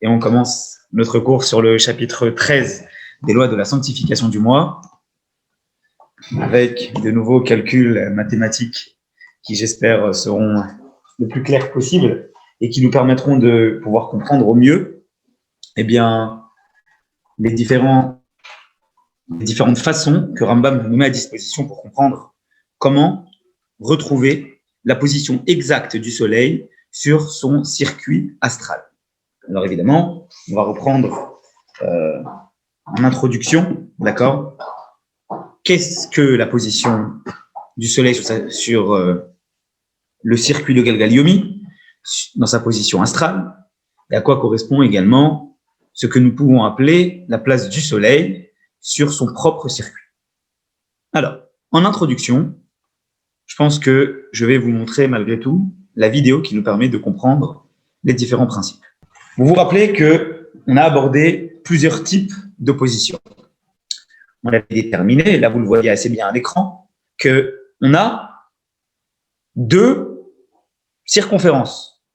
et on commence notre cours sur le chapitre 13 des lois de la sanctification du mois, avec de nouveaux calculs mathématiques qui, j'espère, seront le plus clairs possible et qui nous permettront de pouvoir comprendre au mieux les différentes façons que Rambam nous met à disposition pour comprendre comment retrouver la position exacte du Soleil sur son circuit astral. Alors évidemment, on va reprendre en introduction, d'accord? Qu'est-ce que la position du Soleil sur le circuit de Galgal-Yomi, dans sa position astrale, et à quoi correspond également ce que nous pouvons appeler la place du Soleil sur son propre circuit. Alors, en introduction, je pense que je vais vous montrer malgré tout la vidéo qui nous permet de comprendre les différents principes. Vous vous rappelez qu'on a abordé plusieurs types d'opposition. On avait déterminé, là vous le voyez assez bien à l'écran, qu'on a deux circonférences.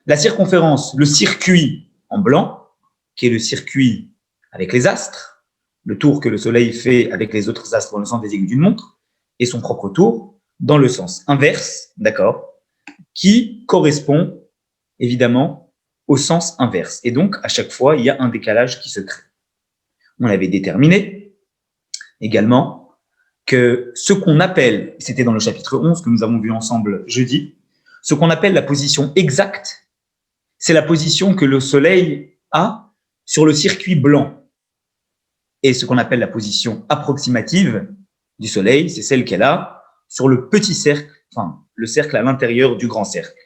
La circonférence, le circuit en blanc, qui est le circuit avec les astres, le tour que le Soleil fait avec les autres astres dans le sens des aiguilles d'une montre, et son propre tour dans le sens inverse, d'accord, qui correspond évidemment au sens inverse. Et donc, à chaque fois, il y a un décalage qui se crée. On avait déterminé également que ce qu'on appelle, c'était dans le chapitre 11 que nous avons vu ensemble jeudi, ce qu'on appelle la position exacte, c'est la position que le Soleil a sur le circuit blanc. Et ce qu'on appelle la position approximative du Soleil, c'est celle qu'elle a sur le petit cercle, enfin, le cercle à l'intérieur du grand cercle,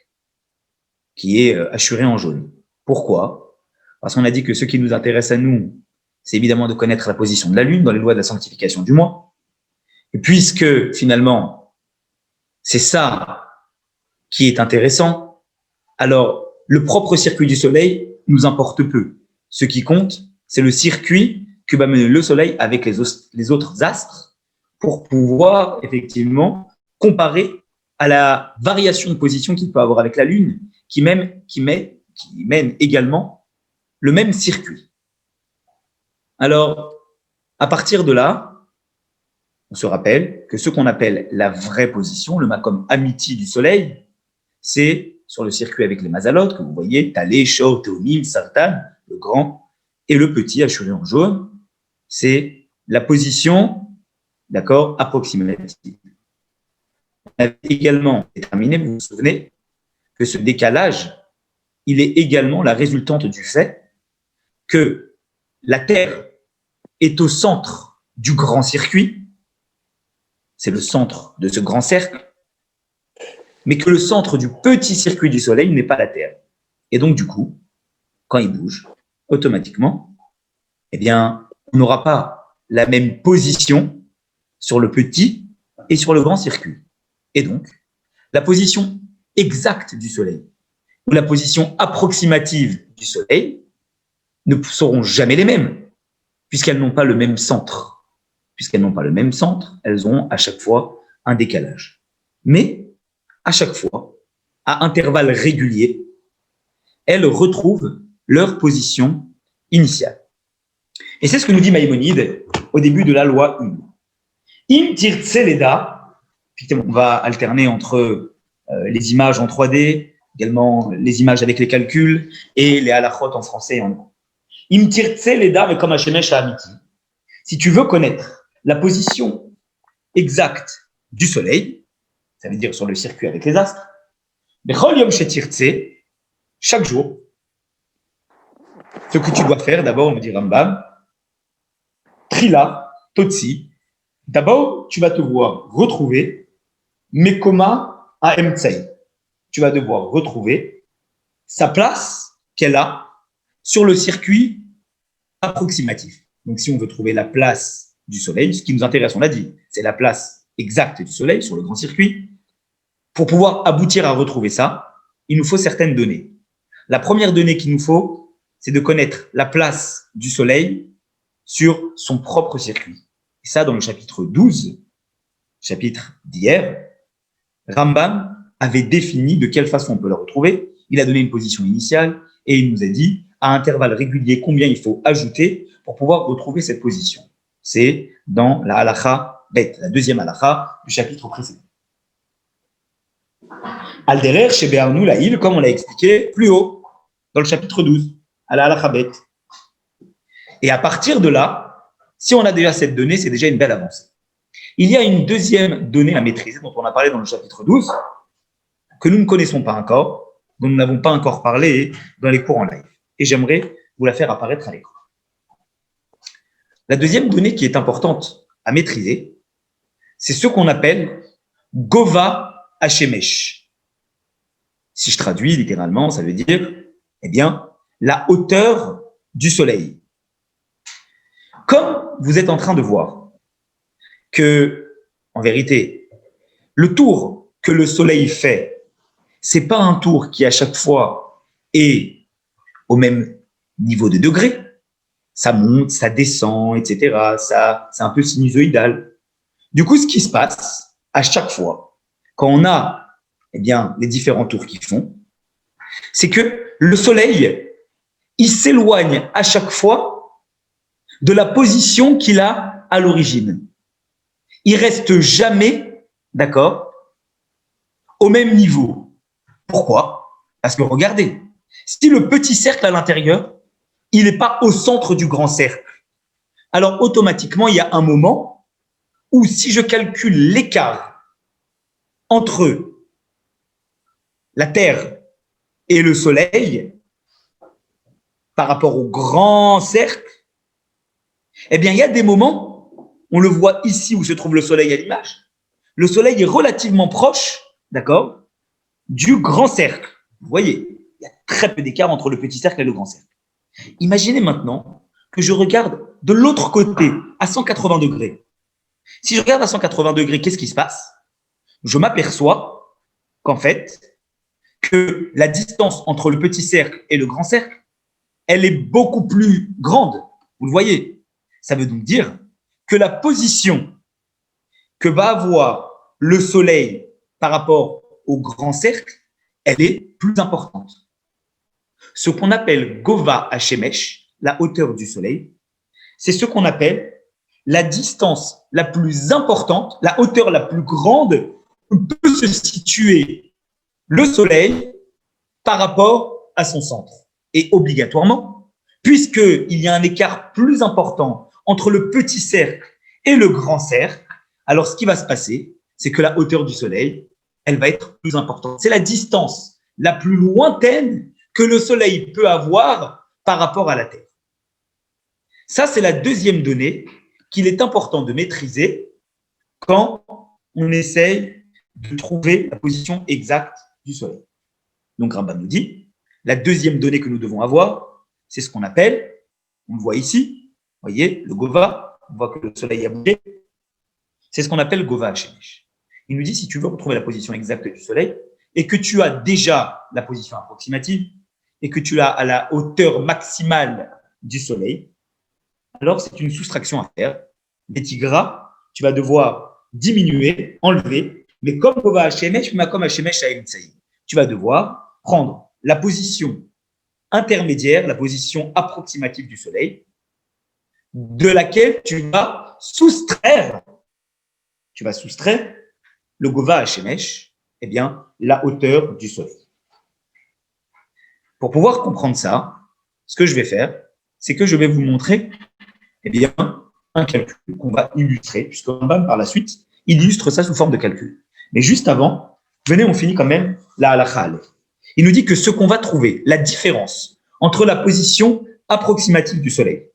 qui est hachuré en jaune. Pourquoi? Parce qu'on a dit que ce qui nous intéresse à nous, c'est évidemment de connaître la position de la Lune dans les lois de la sanctification du mois. Et puisque, finalement, c'est ça qui est intéressant, alors le propre circuit du Soleil nous importe peu. Ce qui compte, c'est le circuit que va mener le Soleil avec les autres astres pour pouvoir effectivement comparer à la variation de position qu'il peut avoir avec la Lune, qui mène également le même circuit. Alors, à partir de là, on se rappelle que ce qu'on appelle la vraie position, le makom amiti du Soleil, c'est sur le circuit avec les mazalot, que vous voyez, Talé, Shor, Théomim, Sartan, le grand, et le petit, hachuré en jaune, c'est la position, d'accord, approximative. On avait également déterminé, vous vous souvenez, que ce décalage, il est également la résultante du fait que la Terre est au centre du grand circuit, c'est le centre de ce grand cercle, mais que le centre du petit circuit du Soleil n'est pas la Terre. Et donc, du coup, quand il bouge, automatiquement, on n'aura pas la même position sur le petit et sur le grand circuit. Et donc, la position exacte du Soleil ou la position approximative du Soleil ne seront jamais les mêmes, puisqu'elles n'ont pas le même centre. Puisqu'elles n'ont pas le même centre, elles auront à chaque fois un décalage. Mais, à chaque fois, à intervalles réguliers, elles retrouvent leur position initiale. Et c'est ce que nous dit Maïmonide au début de la loi 1. Im tirtse leda, on va alterner entre les images en 3D, également les images avec les calculs et les halachot en français et en anglais. Im tirtse leda, mais comme Hashemesh Hamiti. Si tu veux connaître la position exacte du Soleil, ça veut dire sur le circuit avec les astres, bechol yom shetirtse, chaque jour, ce que tu dois faire, d'abord, on me dit Rambam, Trila, Totsi, d'abord, tu vas devoir retrouver Mekoma à Emtsei. Tu vas devoir retrouver sa place qu'elle a sur le circuit approximatif. Donc, si on veut trouver la place du Soleil, ce qui nous intéresse, on l'a dit, c'est la place exacte du Soleil sur le grand circuit. Pour pouvoir aboutir à retrouver ça, il nous faut certaines données. La première donnée qu'il nous faut, c'est de connaître la place du Soleil sur son propre circuit. Et ça, dans le chapitre 12, chapitre d'hier, Rambam avait défini de quelle façon on peut le retrouver. Il a donné une position initiale et il nous a dit à intervalles réguliers combien il faut ajouter pour pouvoir retrouver cette position. C'est dans la halakha bet, la deuxième halakha du chapitre précédent. Alderer chez Béarnou Laïl, comme on l'a expliqué plus haut, dans le chapitre 12, à la halakha bet. Et à partir de là, si on a déjà cette donnée, c'est déjà une belle avancée. Il y a une deuxième donnée à maîtriser, dont on a parlé dans le chapitre 12, que nous ne connaissons pas encore, dont nous n'avons pas encore parlé dans les cours en live. Et j'aimerais vous la faire apparaître à l'écran. La deuxième donnée qui est importante à maîtriser, c'est ce qu'on appelle Gova Hashemesh. Si je traduis littéralement, ça veut dire, eh bien, la hauteur du soleil. Comme vous êtes en train de voir que, en vérité, le tour que le soleil fait, c'est pas un tour qui à chaque fois est au même niveau de degré. Ça monte, ça descend, etc. Ça, c'est un peu sinusoïdal. Du coup, ce qui se passe à chaque fois, quand on a, eh bien, les différents tours qu'ils font, c'est que le soleil, il s'éloigne à chaque fois de la position qu'il a à l'origine. Il reste jamais, d'accord, au même niveau. Pourquoi? Parce que regardez, si le petit cercle à l'intérieur, il n'est pas au centre du grand cercle, alors automatiquement, il y a un moment où si je calcule l'écart entre la Terre et le Soleil par rapport au grand cercle, eh bien, il y a des moments, on le voit ici où se trouve le Soleil à l'image, le Soleil est relativement proche, d'accord, du grand cercle. Vous voyez, il y a très peu d'écart entre le petit cercle et le grand cercle. Imaginez maintenant que je regarde de l'autre côté, à 180 degrés. Si je regarde à 180 degrés, qu'est-ce qui se passe? Je m'aperçois qu'en fait, que la distance entre le petit cercle et le grand cercle, elle est beaucoup plus grande. Vous le voyez. Ça veut donc dire que la position que va avoir le soleil par rapport au grand cercle, elle est plus importante. Ce qu'on appelle Gova Hashemesh, la hauteur du soleil, c'est ce qu'on appelle la distance la plus importante, la hauteur la plus grande où peut se situer le soleil par rapport à son centre. Et obligatoirement, puisqu'il y a un écart plus important entre le petit cercle et le grand cercle, alors ce qui va se passer, c'est que la hauteur du soleil, elle va être plus importante. C'est la distance la plus lointaine que le soleil peut avoir par rapport à la Terre. Ça, c'est la deuxième donnée qu'il est important de maîtriser quand on essaye de trouver la position exacte du soleil. Donc, Rambam nous dit, la deuxième donnée que nous devons avoir, c'est ce qu'on appelle, on le voit ici, vous voyez, le Gova, on voit que le soleil a bougé, c'est ce qu'on appelle Gova Hashemesh. Il nous dit, si tu veux retrouver la position exacte du soleil, et que tu as déjà la position approximative, et que tu l'as à la hauteur maximale du soleil, alors c'est une soustraction à faire. Les tigras, tu vas devoir diminuer, enlever, mais comme Gova Hashemesh, mais comme Hashemesh à Emtsaï, tu vas devoir prendre la position intermédiaire, la position approximative du soleil, de laquelle tu vas soustraire le Gova Hashemesh, eh bien, la hauteur du soleil. Pour pouvoir comprendre ça, ce que je vais faire, c'est que je vais vous montrer, eh bien, un calcul qu'on va illustrer, puisque Rambam, par la suite, il illustre ça sous forme de calcul. Mais juste avant, venez, on finit quand même la halakha aleph. Il nous dit que ce qu'on va trouver, la différence entre la position approximative du soleil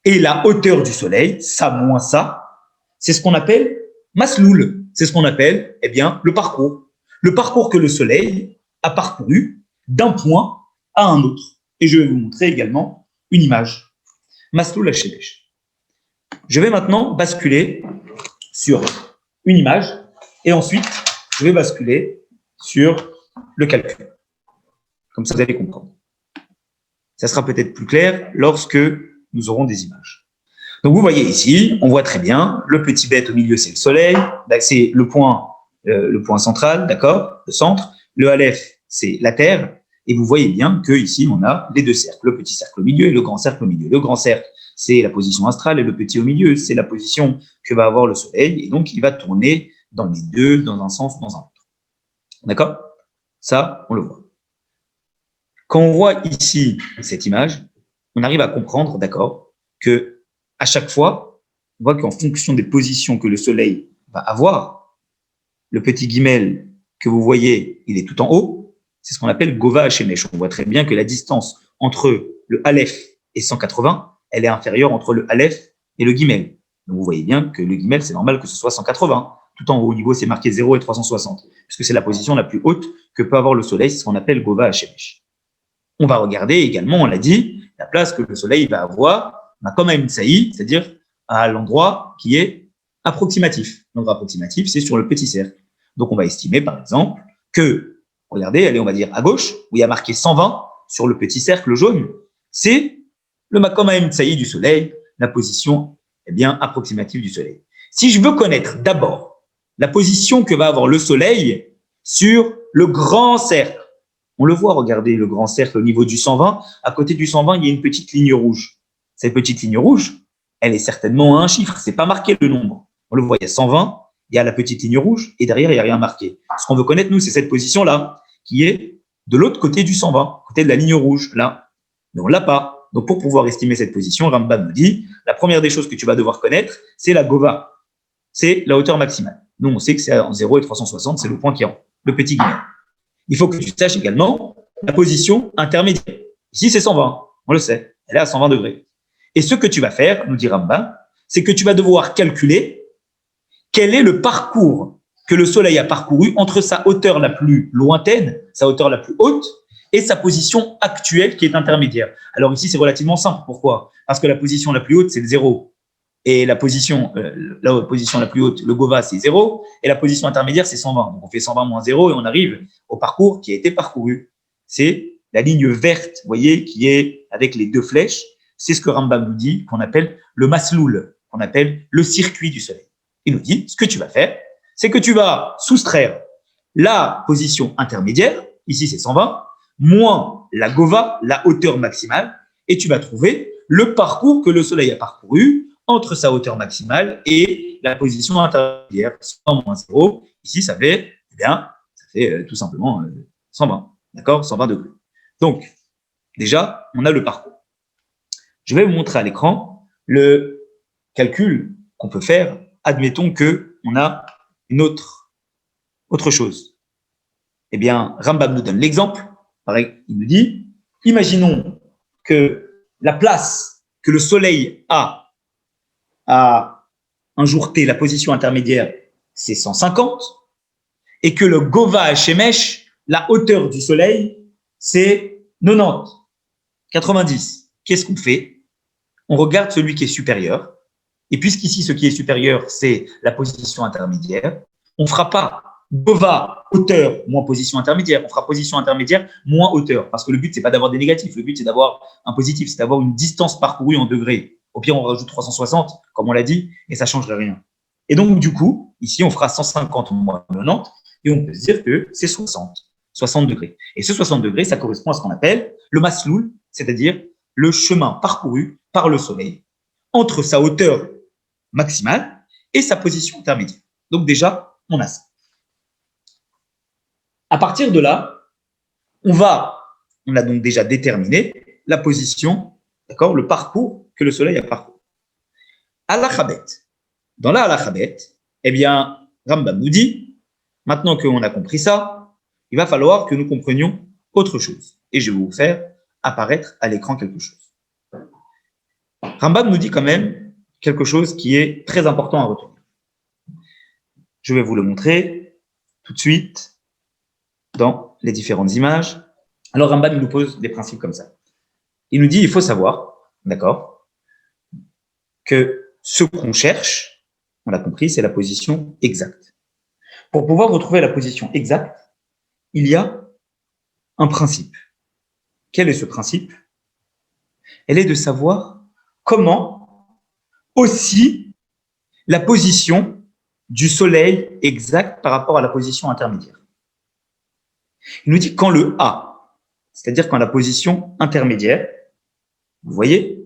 et la hauteur du soleil, ça moins ça, c'est ce qu'on appelle masloul. C'est ce qu'on appelle, eh bien, le parcours. Le parcours que le soleil a parcouru d'un point à un autre. Et je vais vous montrer également une image. Masloul Hashemesh. Je vais maintenant basculer sur une image et ensuite, je vais basculer sur le calcul. Comme ça, vous allez comprendre. Ça sera peut-être plus clair lorsque nous aurons des images. Donc, vous voyez ici, on voit très bien, le petit bête au milieu, c'est le soleil, c'est le point central, d'accord, le centre. Le aleph, c'est la Terre. Et vous voyez bien qu'ici, on a les deux cercles, le petit cercle au milieu et le grand cercle au milieu. Le grand cercle, c'est la position astrale et le petit au milieu, c'est la position que va avoir le Soleil. Et donc, il va tourner dans les deux, dans un sens, dans un autre. D'accord? Ça, on le voit. Quand on voit ici cette image, on arrive à comprendre, d'accord, que à chaque fois, on voit qu'en fonction des positions que le Soleil va avoir, le petit guimel que vous voyez, il est tout en haut, c'est ce qu'on appelle Gova Hashemesh. On voit très bien que la distance entre le Aleph et 180, elle est inférieure entre le Aleph et le guimel. Donc vous voyez bien que le guimel, c'est normal que ce soit 180. Tout en haut, au niveau, c'est marqué 0 et 360, puisque c'est la position la plus haute que peut avoir le Soleil, c'est ce qu'on appelle Gova Hashemesh. On va regarder également, on l'a dit, la place que le Soleil va avoir, comme à Mtsaï, c'est-à-dire à l'endroit qui est approximatif. L'endroit approximatif, c'est sur le petit cercle. Donc, on va estimer, par exemple, que, regardez, allez, on va dire à gauche, où il y a marqué 120 sur le petit cercle jaune, c'est le Makom Mtsaï du Soleil, la position approximative du Soleil. Si je veux connaître d'abord la position que va avoir le Soleil sur le grand cercle, on le voit, regardez le grand cercle au niveau du 120. À côté du 120, il y a une petite ligne rouge. Cette petite ligne rouge, elle est certainement un chiffre. C'est pas marqué le nombre. On le voit, il y a 120, il y a la petite ligne rouge et derrière, il n'y a rien marqué. Ce qu'on veut connaître, nous, c'est cette position-là qui est de l'autre côté du 120, côté de la ligne rouge, là. Mais on l'a pas. Donc, pour pouvoir estimer cette position, Rambam nous dit, la première des choses que tu vas devoir connaître, c'est la Gova. C'est la hauteur maximale. Nous, on sait que c'est en 0 et 360, c'est le point qui est en haut, le petit guillemot. Il faut que tu saches également la position intermédiaire. Ici, c'est 120, on le sait, elle est à 120 degrés. Et ce que tu vas faire, nous dit Rambam, c'est que tu vas devoir calculer quel est le parcours que le Soleil a parcouru entre sa hauteur la plus lointaine, sa hauteur la plus haute, et sa position actuelle qui est intermédiaire. Alors ici, c'est relativement simple. Pourquoi? Parce que la position la plus haute, c'est le 0. Et la position la plus haute, le Gova, c'est 0. Et la position intermédiaire, c'est 120. Donc, on fait 120 moins 0 et on arrive au parcours qui a été parcouru. C'est la ligne verte, vous voyez, qui est avec les deux flèches. C'est ce que Rambam nous dit, qu'on appelle le masloul, qu'on appelle le circuit du Soleil. Il nous dit, ce que tu vas faire, c'est que tu vas soustraire la position intermédiaire, ici c'est 120, moins la Gova, la hauteur maximale, et tu vas trouver le parcours que le Soleil a parcouru entre sa hauteur maximale et la position intermédiaire, 100 moins 0. Ici, ça fait, tout simplement 120, d'accord, 120 degrés. Donc, déjà, on a le parcours. Je vais vous montrer à l'écran le calcul qu'on peut faire. Admettons qu'on a une autre chose. Eh bien, Rambam nous donne l'exemple. Pareil, il nous dit, imaginons que la place que le Soleil a à un jour T, la position intermédiaire, c'est 150, et que le Gova Hashemesh, la hauteur du Soleil, c'est 90, 90. Qu'est-ce qu'on fait? On regarde celui qui est supérieur, et puisqu'ici, ce qui est supérieur, c'est la position intermédiaire, on ne fera pas Gova, hauteur, moins position intermédiaire, on fera position intermédiaire, moins hauteur, parce que le but, c'est pas d'avoir des négatifs, le but, c'est d'avoir un positif, c'est d'avoir une distance parcourue en degrés. Au pire, on rajoute 360, comme on l'a dit, et ça ne changerait rien. Et donc, du coup, ici, on fera 150 moins 90, et on peut se dire que c'est 60 degrés. Et ce 60 degrés, ça correspond à ce qu'on appelle le masloul, c'est-à-dire le chemin parcouru par le Soleil entre sa hauteur maximale et sa position intermédiaire. Donc déjà, on a ça. À partir de là, on a donc déjà déterminé la position, d'accord, le parcours que le Soleil a parcouru. À l'Achabet, dans la Alachabet, eh bien, Rambam nous dit, maintenant qu'on a compris ça, il va falloir que nous comprenions autre chose. Et je vais vous faire apparaître à l'écran quelque chose. Rambam nous dit quand même quelque chose qui est très important à retenir. Je vais vous le montrer tout de suite dans les différentes images. Alors Rambam nous pose des principes comme ça. Il nous dit, il faut savoir, d'accord, que ce qu'on cherche, on l'a compris, c'est la position exacte. Pour pouvoir retrouver la position exacte, il y a un principe. Quel est ce principe? Elle est de savoir comment aussi la position du Soleil exacte par rapport à la position intermédiaire. Il nous dit quand le A c'est-à-dire quand la position intermédiaire, vous voyez,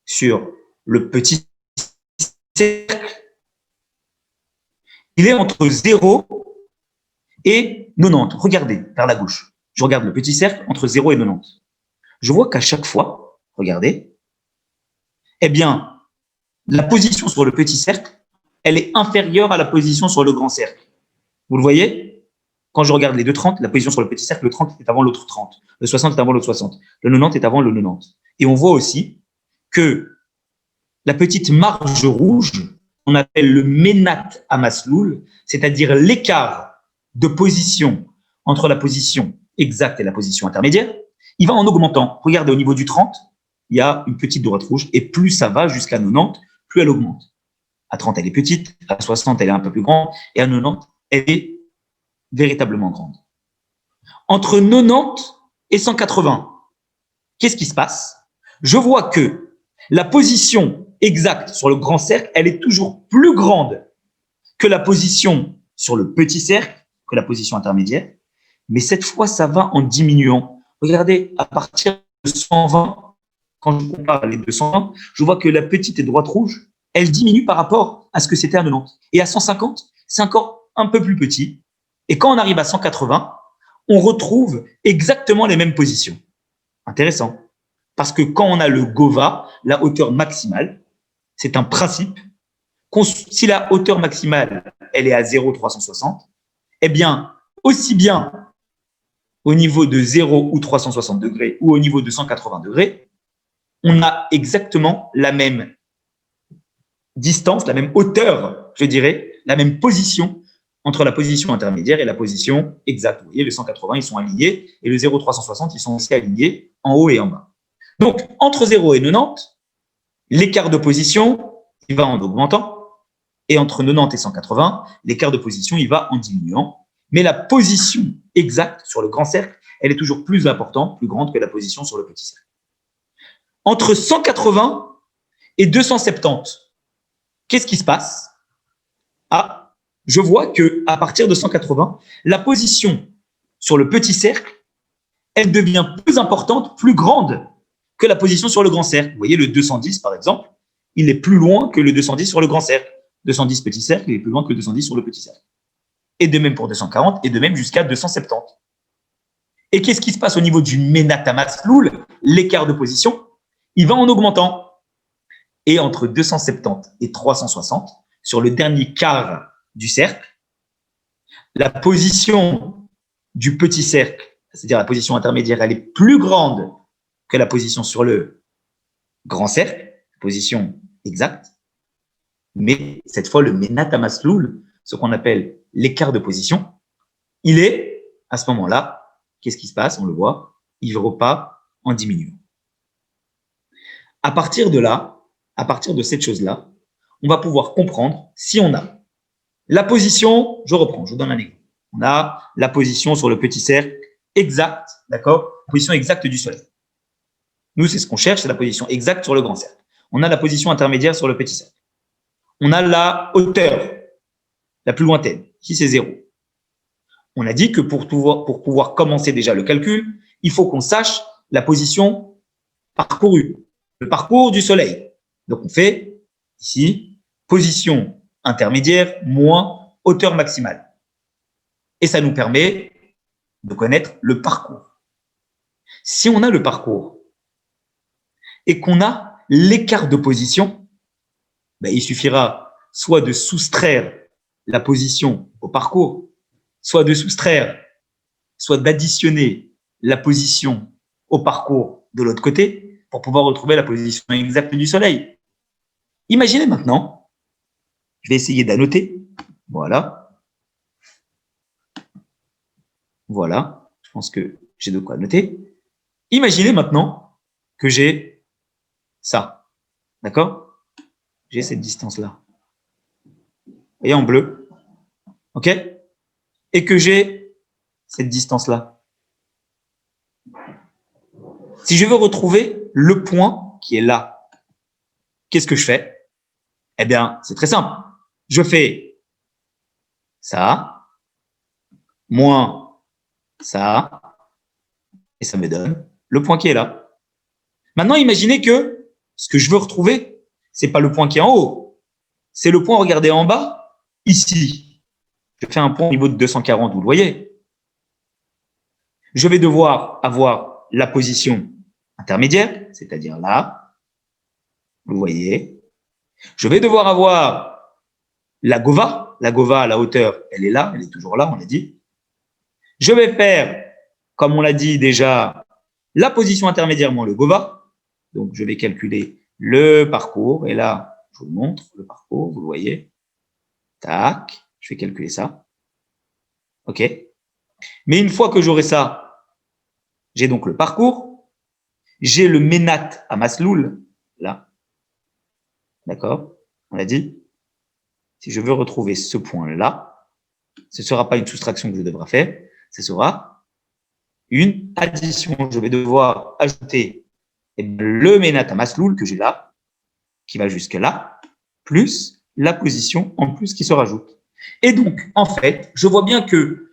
sur le petit cercle, il est entre 0 et 90. Regardez vers la gauche. Je regarde le petit cercle entre 0 et 90. Je vois qu'à chaque fois, regardez, eh bien, la position sur le petit cercle, elle est inférieure à la position sur le grand cercle. Vous le voyez? Quand je regarde les deux 30, la position sur le petit cercle, le 30 est avant l'autre 30. Le 60 est avant l'autre 60. Le 90 est avant le 90. Et on voit aussi que la petite marge rouge, on appelle le Menat Amasloul, c'est-à-dire l'écart de position entre la position exacte et la position intermédiaire, il va en augmentant. Regardez, au niveau du 30, il y a une petite droite rouge, et plus ça va jusqu'à 90, plus elle augmente. À 30, elle est petite, à 60, elle est un peu plus grande, et à 90, elle est véritablement grande. Entre 90 et 180, qu'est-ce qui se passe? Je vois que la position exacte sur le grand cercle, elle est toujours plus grande que la position sur le petit cercle, que la position intermédiaire, mais cette fois, ça va en diminuant. Regardez, à partir de 120, quand je compare les 220, je vois que la petite droite rouge, elle diminue par rapport à ce que c'était à 90. Et à 150, c'est encore un peu plus petit. Et quand on arrive à 180, on retrouve exactement les mêmes positions. Intéressant. Parce que quand on a le GOVA, la hauteur maximale, c'est un principe. Si la hauteur maximale, elle est à 0,360, eh bien, aussi bien au niveau de 0 ou 360 degrés ou au niveau de 180 degrés, on a exactement la même distance, la même hauteur, je dirais, la même position entre la position intermédiaire et la position exacte. Vous voyez, le 180, ils sont alignés, et le 0,360, ils sont aussi alignés en haut et en bas. Donc, entre 0 et 90, l'écart de position, il va en augmentant, et entre 90 et 180, l'écart de position, il va en diminuant. Mais la position exacte sur le grand cercle, elle est toujours plus importante, plus grande que la position sur le petit cercle. Entre 180 et 270, qu'est-ce qui se passe? Ah, je vois que à partir de 180, la position sur le petit cercle, elle devient plus importante, plus grande que la position sur le grand cercle. Vous voyez, le 210, par exemple, il est plus loin que le 210 sur le grand cercle. 210 petit cercle, il est plus loin que le 210 sur le petit cercle. Et de même pour 240, et de même jusqu'à 270. Et qu'est-ce qui se passe au niveau du Menat Amasloul? L'écart de position, il va en augmentant. Et entre 270 et 360, sur le dernier quart du cercle, la position du petit cercle, c'est-à-dire la position intermédiaire, elle est plus grande que la position sur le grand cercle, position exacte. Mais cette fois, le Menat Amasloul, ce qu'on appelle l'écart de position, il est, à ce moment-là, qu'est-ce qui se passe? On le voit, il repart en diminuant. À partir de là, à partir de cette chose-là, on va pouvoir comprendre si on a la position, je reprends, je vous donne un exemple. On a la position sur le petit cercle exacte, d'accord? Position exacte du Soleil. Nous, c'est ce qu'on cherche, c'est la position exacte sur le grand cercle. On a la position intermédiaire sur le petit cercle. On a la hauteur la plus lointaine, ici c'est 0. On a dit que pour pouvoir commencer déjà le calcul, il faut qu'on sache la position parcourue, le parcours du Soleil. Donc on fait ici position intermédiaire moins hauteur maximale. Et ça nous permet de connaître le parcours. Si on a le parcours et qu'on a l'écart de position, ben, il suffira soit de soustraire la position au parcours, soit de soustraire, soit d'additionner la position au parcours de l'autre côté pour pouvoir retrouver la position exacte du Soleil. Imaginez maintenant, je vais essayer d'annoter, voilà, voilà, je pense que j'ai de quoi noter. Imaginez maintenant que j'ai ça, d'accord? J'ai cette distance-là. Vous voyez en bleu, ok? Et que j'ai cette distance-là. Si je veux retrouver le point qui est là, qu'est-ce que je fais? Eh bien, c'est très simple. Je fais ça, moins ça, Et ça me donne le point qui est là. Maintenant, imaginez que ce que je veux retrouver, c'est pas le point qui est en haut, c'est le point, regardez en bas, ici. Je fais un point au niveau de 240, vous le voyez. Je vais devoir avoir la position intermédiaire, c'est-à-dire là, vous voyez. Je vais devoir avoir la gova à la hauteur, elle est là, elle est toujours là, on l'a dit. Je vais faire, comme on l'a dit déjà, la position intermédiaire moins le gova. Donc, je vais calculer le parcours. Et là, je vous montre le parcours, vous le voyez. Tac, je vais calculer ça. OK. Mais une fois que j'aurai ça, j'ai donc le parcours. J'ai le ménat à Masloul, là. D'accord? On l'a dit. Si je veux retrouver ce point-là, ce ne sera pas une soustraction que je devrai faire, ce sera une addition. Je vais devoir ajouter le ménat à Masloul que j'ai là, qui va jusque là, plus la position en plus qui se rajoute. Et donc, en fait, je vois bien que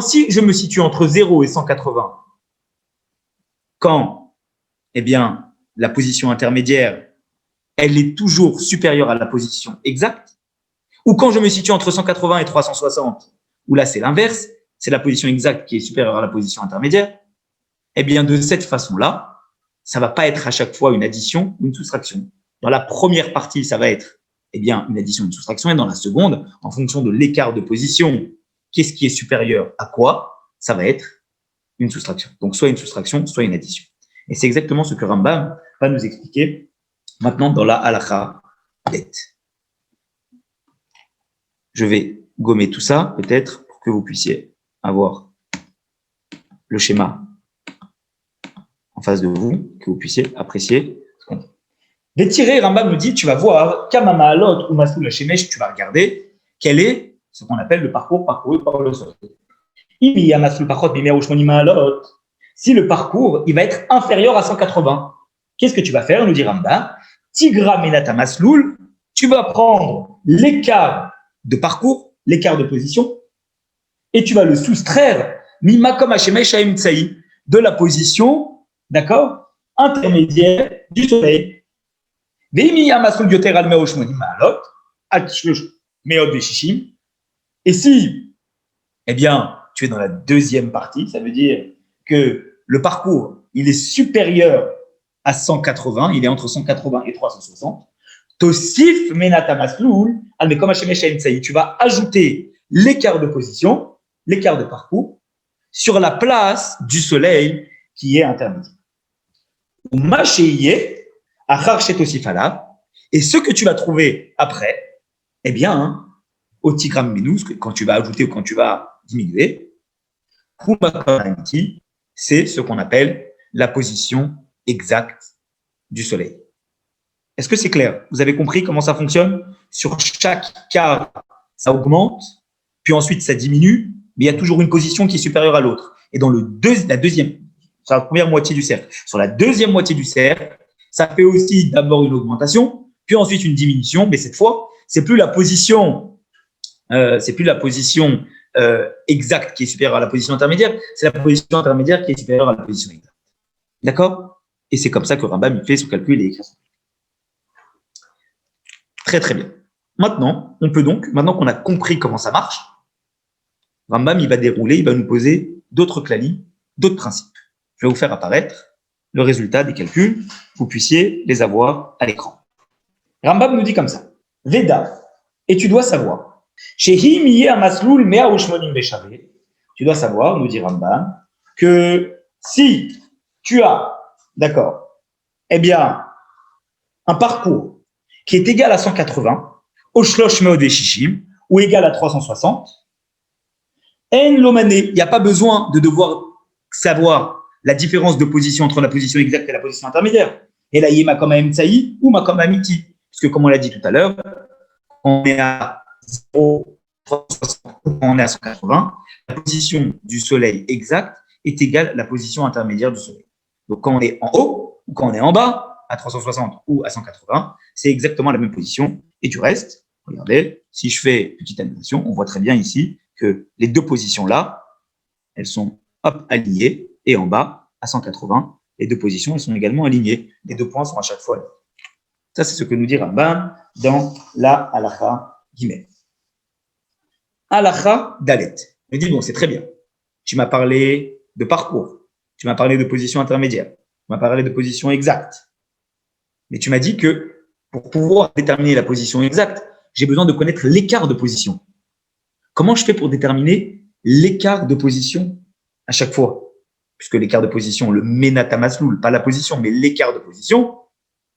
si je me situe entre 0 et 180, quand, eh bien, la position intermédiaire, elle est toujours supérieure à la position exacte, ou quand je me situe entre 180 et 360, où là, c'est l'inverse, c'est la position exacte qui est supérieure à la position intermédiaire, eh bien, de cette façon-là, ça va pas être à chaque fois une addition ou une soustraction. Dans la première partie, ça va être eh bien, une addition, une soustraction, et dans la seconde, en fonction de l'écart de position, qu'est-ce qui est supérieur à quoi, ça va être une soustraction. Donc, soit une soustraction, soit une addition. Et c'est exactement ce que Rambam va nous expliquer maintenant dans la halakha bet. Je vais gommer tout ça, peut-être, pour que vous puissiez avoir le schéma en face de vous, que vous puissiez apprécier. D'étirer, Rambam nous dit, tu vas voir, Kamama Alot ou Masoul Shemesh, tu vas regarder quel est ce qu'on appelle le parcours parcouru par le soleil. Si le parcours, il va être inférieur à 180, qu'est-ce que tu vas faire, nous dit Rambam? Tigra Menata Masloul, tu vas prendre l'écart de parcours, l'écart de position, et tu vas le soustraire Mimakom Shemesh Haim Tsaï, de la position, d'accord, intermédiaire du soleil. Et si, eh bien, tu es dans la deuxième partie, ça veut dire que le parcours, il est supérieur à 180, il est entre 180 et 360. Tosif menata masloul, tu vas ajouter l'écart de position, l'écart de parcours, sur la place du soleil qui est intermédiaire. Et ce que tu vas trouver après, eh bien, au tigramme minus, quand tu vas ajouter ou quand tu vas diminuer, c'est ce qu'on appelle la position exacte du soleil. Est-ce que c'est clair? Vous avez compris comment ça fonctionne? Sur chaque quart, ça augmente, puis ensuite ça diminue, mais il y a toujours une position qui est supérieure à l'autre. Et dans la deuxième, sur la première moitié du cercle, sur la deuxième moitié du cercle, ça fait aussi d'abord une augmentation, puis ensuite une diminution, mais cette fois, c'est plus la position exacte qui est supérieure à la position intermédiaire, c'est la position intermédiaire qui est supérieure à la position exacte. D'accord? Et c'est comme ça que Rambam il fait son calcul et écrit. Très très bien. Maintenant, on peut donc, maintenant qu'on a compris comment ça marche, Rambam il va dérouler, il va nous poser d'autres clalis, d'autres principes. Je vais vous faire apparaître le résultat des calculs, vous puissiez les avoir à l'écran. Rambam nous dit comme ça, Veda, et tu dois savoir, tu dois savoir, nous dit Rambam, que si tu as, d'accord, eh bien, un parcours qui est égal à 180, au shlosh meod shishim, ou égal à 360, en lomané, il n'y a pas besoin de devoir savoir la différence de position entre la position exacte et la position intermédiaire. Et là, il y a makom amtsaï ou makom amiti. Parce que, comme on l'a dit tout à l'heure, on est à 0, 360, on est à 180, la position du soleil exacte est égale à la position intermédiaire du soleil. Donc, quand on est en haut ou quand on est en bas, à 360 ou à 180, c'est exactement la même position. Et du reste, regardez, si je fais petite animation, on voit très bien ici que les deux positions-là, elles sont hop, alignées et en bas, à 180. Les deux positions, elles sont également alignées. Les deux points sont à chaque fois alignés. Ça, c'est ce que nous dit Rambam dans la Halacha Gimel. Halacha Dalet. Il dit, bon, c'est très bien. Tu m'as parlé de parcours. Tu m'as parlé de position intermédiaire. Tu m'as parlé de position exacte. Mais tu m'as dit que pour pouvoir déterminer la position exacte, j'ai besoin de connaître l'écart de position. Comment je fais pour déterminer l'écart de position à chaque fois? Puisque l'écart de position, le menata masloul, pas la position, mais l'écart de position,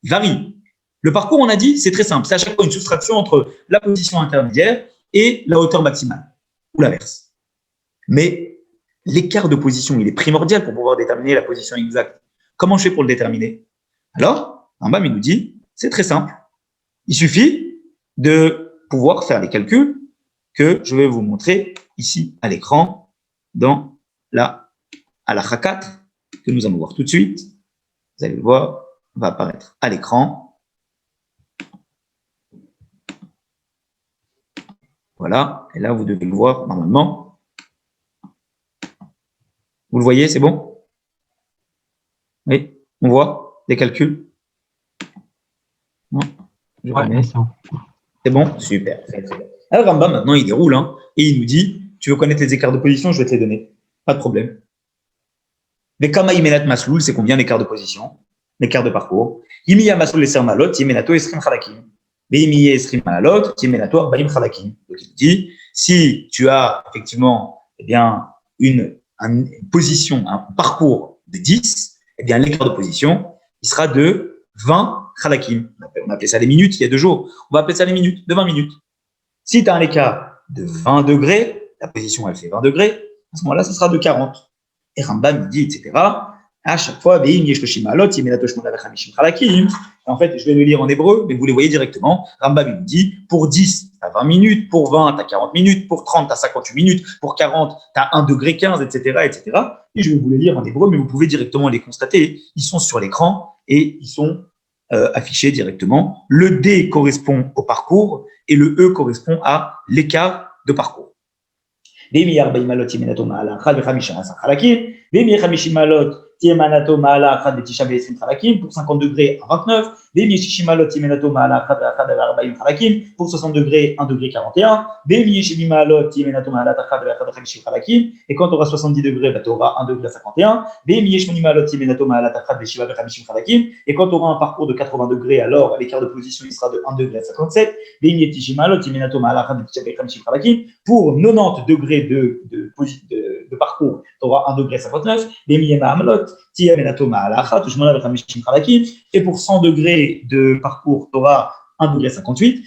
il varie. Le parcours, on a dit, c'est très simple. C'est à chaque fois une soustraction entre la position intermédiaire et la hauteur maximale, ou l'inverse. Mais l'écart de position, il est primordial pour pouvoir déterminer la position exacte. Comment je fais pour le déterminer? Alors, Rambam, il nous dit, c'est très simple. Il suffit de pouvoir faire les calculs que je vais vous montrer ici à l'écran dans la Halacha 4 que nous allons voir tout de suite. Vous allez le voir, va apparaître à l'écran. Voilà, et là vous devez le voir normalement. Vous le voyez, c'est bon? Oui, on voit les calculs? Non? Ouais, c'est bon? Super. Alors Rambam, maintenant, il déroule, et il nous dit, tu veux connaître les écarts de position, je vais te les donner. Pas de problème. Mais kama imenat masloul, c'est combien l'écart de position? L'écart de parcours. Imiya masloul eser malot, yemenato esrim chalakim. Beimiye esrim malot, yemenato arba'im chalakim. Donc il dit, si tu as effectivement, une position, un parcours de 10, l'écart de position, il sera de 20 chalakim. On appelait ça les minutes il y a 2 jours. On va appeler ça les minutes, de 20 minutes. Si tu as un écart de 20 degrés, la position elle fait 20 degrés, à ce moment-là, ce sera de 40. Et Rambam dit, etc. À chaque fois, en fait, je vais le lire en hébreu, mais vous les voyez directement. Rambam il dit, pour 10, tu as 20 minutes, pour 20, tu as 40 minutes, pour 30, tu as 58 minutes, pour 40, tu as 1 degré 15, etc., etc. Et je vais vous les lire en hébreu, mais vous pouvez directement les constater. Ils sont sur l'écran et ils sont affichés directement. Le D correspond au parcours et le E correspond à l'écart de parcours. ואם 40 מעלות תהיה מנתו מעלה 1 ו-15 חלקים, ואם 50 מעלות תהיה מנתו מעלה 1 ו-9 ו-20 חלקים, pour 50 degrés à 29, ואם 60 מעלות תהיה מנתו מעלה 1 ו-40 חלקים, pour 60 degrés 1 degré 41, ואם 70 מעלות תהיה מנתו מעלה 1 ו-50 חלקים, et quand tu auras 70 degrés, tu auras 1 degré 51, ואם 80 מעלות תהיה מנתו מעלה 1 ו-50 חלקים, et quand tu auras un parcours de 80 degrés, alors l'écart de position il sera de 1 degré 57, ואם 90 מעלות תהיה מנתו מעלה 1 ו-50 חלקים, pour 90 degrés de parcours, tu auras 1 degré 59, et pour 100 degrés de parcours, tu auras 1 degré 58,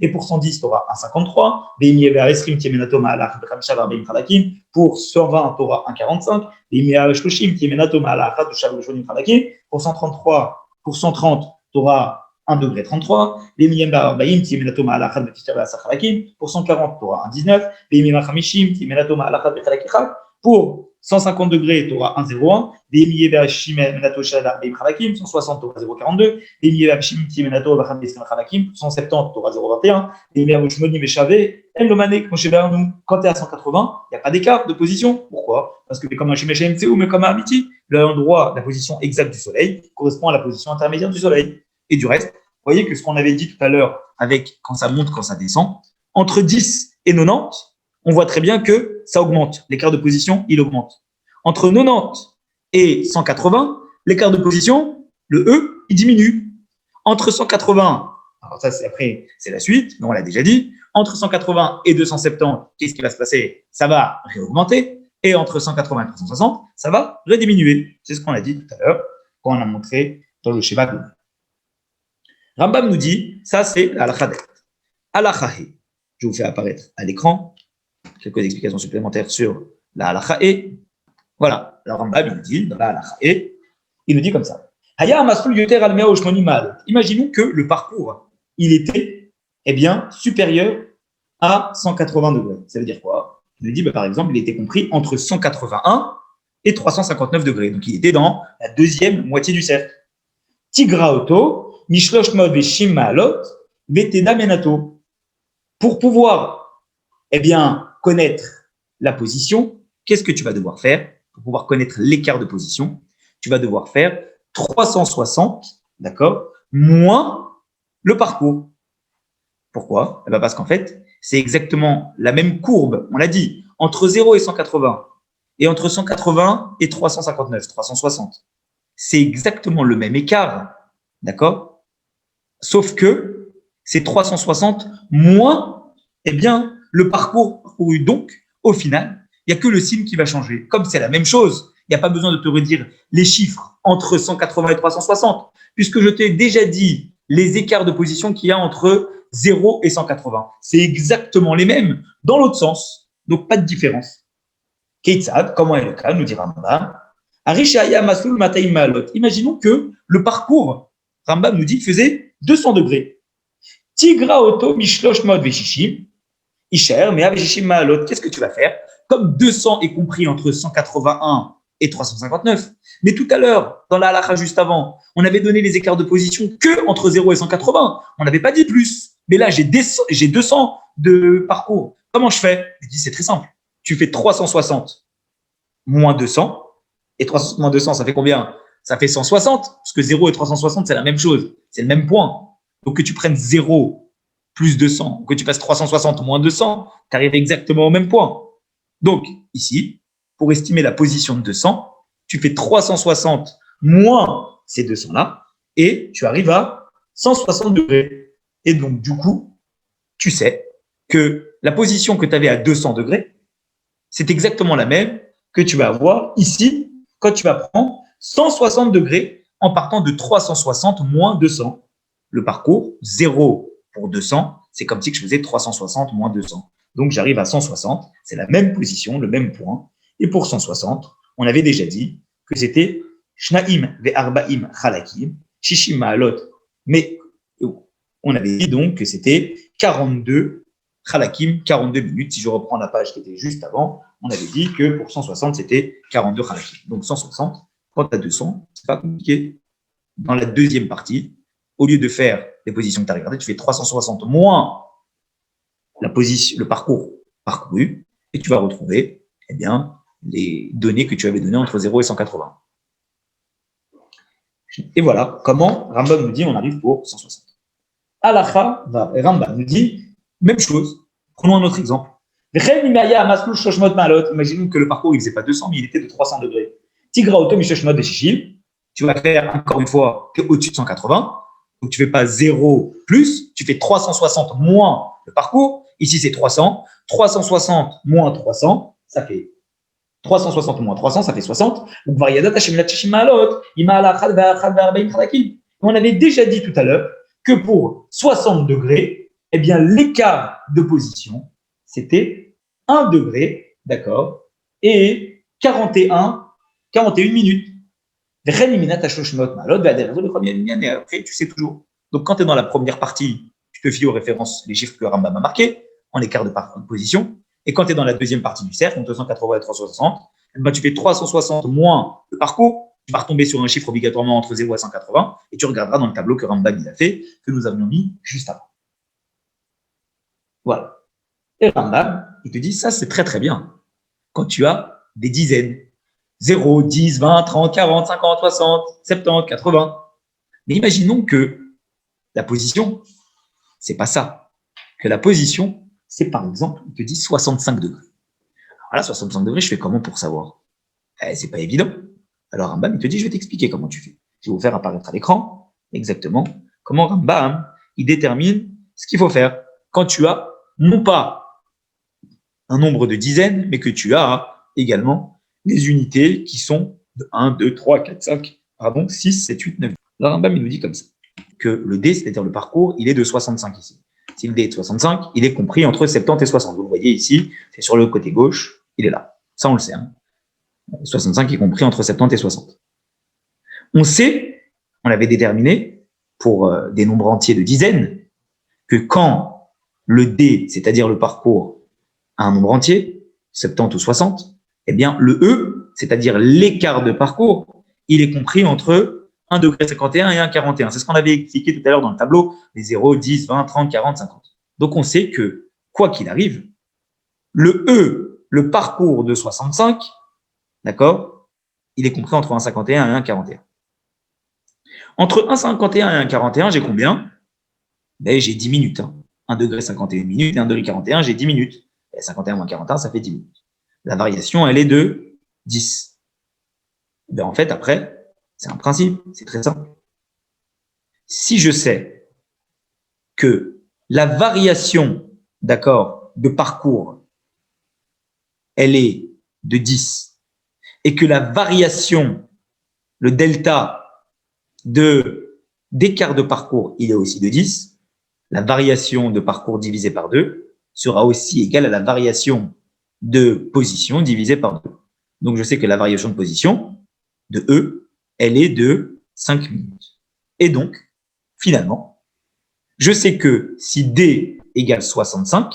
et pour 110, tu auras 1,53, pour 120, tu auras 1,45, pour 133, pour 130, tu auras 1 degré 33, pour 140, tu auras 1,19, pour 150 degrés, tu auras 1,01, 160, tu auras 0,42, 170, tu auras 0,21, quand tu es à 180, il n'y a pas d'écart de position. Pourquoi? Parce que comme un Shimeshem ou comme un Amiti, l'endroit, la position exacte du Soleil correspond à la position intermédiaire du Soleil. Et du reste, vous voyez que ce qu'on avait dit tout à l'heure avec quand ça monte, quand ça descend, entre 10 et 90, on voit très bien que ça augmente. L'écart de position, il augmente. Entre 90 et 180, l'écart de position, le E, il diminue. Entre 180, alors ça c'est après, c'est la suite, mais on l'a déjà dit, entre 180 et 270, qu'est-ce qui va se passer? Ça va réaugmenter. Et entre 180 et 360, ça va rediminuer. C'est ce qu'on a dit tout à l'heure, quand on a montré dans le schéma global. Rambam nous dit, ça c'est l'Halacha Det. Halacha He. Je vous fais apparaître à l'écran quelques explications supplémentaires sur la Halacha E. Voilà, alors Rambam il nous dit, dans la Halacha E, il nous dit comme ça. Imaginons que le parcours, il était, supérieur à 180 degrés. Ça veut dire quoi? Il nous dit, par exemple, il était compris entre 181 et 359 degrés. Donc, il était dans la deuxième moitié du cercle. Tigraoto, pour pouvoir, connaître la position, qu'est-ce que tu vas devoir faire pour pouvoir connaître l'écart de position? Tu vas devoir faire 360, d'accord, moins le parcours. Pourquoi? Eh bien parce qu'en fait, c'est exactement la même courbe, on l'a dit, entre 0 et 180, et entre 180 et 359, 360. C'est exactement le même écart, d'accord? Sauf que c'est 360 moins, eh bien, le parcours parcouru. Donc, au final, il n'y a que le signe qui va changer. Comme c'est la même chose, il n'y a pas besoin de te redire les chiffres entre 180 et 360, puisque je t'ai déjà dit les écarts de position qu'il y a entre 0 et 180. C'est exactement les mêmes, dans l'autre sens. Donc, pas de différence. Keitzad, comment est le cas, nous dira Rambam. Arishaya Masul Mataim Maalot. Imaginons que le parcours, Rambam nous dit, faisait 200 degrés. Tigra Oto Mishlosh Mod Veshishim. Isher, mais Aveshishim Maalot. Qu'est-ce que tu vas faire? Comme 200 est compris entre 181 et 359. Mais tout à l'heure, dans la halakha juste avant, on avait donné les écarts de position que entre 0 et 180. On n'avait pas dit plus. Mais là, j'ai 200 de parcours. Comment je fais? Je dis, c'est très simple. Tu fais 360 moins 200. Et 360 moins 200, ça fait combien? Ça fait 160. Parce que 0 et 360, c'est la même chose. C'est le même point. Donc, que tu prennes 0 plus 200, ou que tu passes 360 moins 200, tu arrives exactement au même point. Donc, ici, pour estimer la position de 200, tu fais 360 moins ces 200-là, et tu arrives à 160 degrés. Et donc, du coup, tu sais que la position que tu avais à 200 degrés, c'est exactement la même que tu vas avoir ici quand tu vas prendre 160 degrés en partant de 360 moins 200. Le parcours, 0 pour 200, c'est comme si je faisais 360 moins 200. Donc, j'arrive à 160, c'est la même position, le même point. Et pour 160, on avait déjà dit que c'était Shnaim ve'arba'im chalakim, Shishim ma'alot. Mais on avait dit donc que c'était 42 chalakim, 42 minutes. Si je reprends la page qui était juste avant, on avait dit que pour 160, c'était 42 chalakim. Donc 160, quand tu as 200, c'est pas compliqué. Dans la deuxième partie, au lieu de faire les positions que tu as regardées, tu fais 360 moins la position, le parcours parcouru, et tu vas retrouver eh bien, les données que tu avais données entre 0 et 180. Et voilà comment Rambam nous dit on arrive pour 160. Alacha, Rambam nous dit même chose. Prenons un autre exemple. Imaginons que le parcours il ne faisait pas 200, mais il était de 300 degrés. Tigra auto mishashmod et tu vas faire encore une fois au-dessus de 180. Donc tu ne fais pas 0 plus, tu fais 360 moins le parcours. Ici c'est 300. 360 moins 300, ça fait 360 moins 300, ça fait 60. Donc, on avait déjà dit tout à l'heure que pour 60 degrés, eh bien, l'écart de position, c'était 1 degré, d'accord, et 41 minutes. Et après, tu sais toujours. Donc, quand tu es dans la première partie, tu te fies aux références, les chiffres que Rambam a marqués, en écart de position. Et quand tu es dans la deuxième partie du cercle, entre 280 et 360, ben, tu fais 360 moins le parcours, tu vas retomber sur un chiffre obligatoirement entre 0 et 180, et tu regarderas dans le tableau que Rambam il a fait, que nous avions mis juste avant. Voilà. Et Rambam, il te dit, ça c'est très très bien. Quand tu as des dizaines, 0, 10, 20, 30, 40, 50, 60, 70, 80. Mais imaginons que la position, c'est pas ça. Que la position, c'est par exemple, il te dit 65 degrés. Alors là, 65 degrés, je fais comment pour savoir? C'est pas évident. Alors Rambam, il te dit, je vais t'expliquer comment tu fais. Je vais vous faire apparaître à l'écran exactement comment Rambam, il détermine ce qu'il faut faire quand tu as non pas un nombre de dizaines, mais que tu as également les unités qui sont de 1, 2, 3, 4, 5, pardon, 6, 7, 8, 9. Le Rambam, il nous dit comme ça, que le D, c'est-à-dire le parcours, il est de 65 ici. Si le D est de 65, il est compris entre 70 et 60. Vous le voyez ici, c'est sur le côté gauche, il est là. Ça, on le sait. Hein. 65 est compris entre 70 et 60. On sait, on l'avait déterminé pour des nombres entiers de dizaines, que quand le D, c'est-à-dire le parcours, a un nombre entier, 70 ou 60, eh bien, le E, c'est-à-dire l'écart de parcours, il est compris entre 1,51 degré et 1,41. C'est ce qu'on avait expliqué tout à l'heure dans le tableau, les 0, 10, 20, 30, 40, 50. Donc, on sait que, quoi qu'il arrive, le E, le parcours de 65, d'accord, il est compris entre 1,51 et 1,41. Entre 1,51 et 1,41, j'ai combien? Ben, j'ai 10 minutes. 1 degré 51 minutes et 1 degré 41, j'ai 10 minutes. Et 51 moins 41, ça fait 10 minutes. La variation, elle est de 10. Ben, en fait, après, c'est un principe, c'est très simple. Si je sais que la variation, d'accord, de parcours, elle est de 10 et que la variation, le delta d'écart de parcours, il est aussi de 10, la variation de parcours divisée par 2 sera aussi égale à la variation de position divisée par 2. Donc, je sais que la variation de position de E, elle est de 5 minutes. Et donc, finalement, je sais que si D égale 65,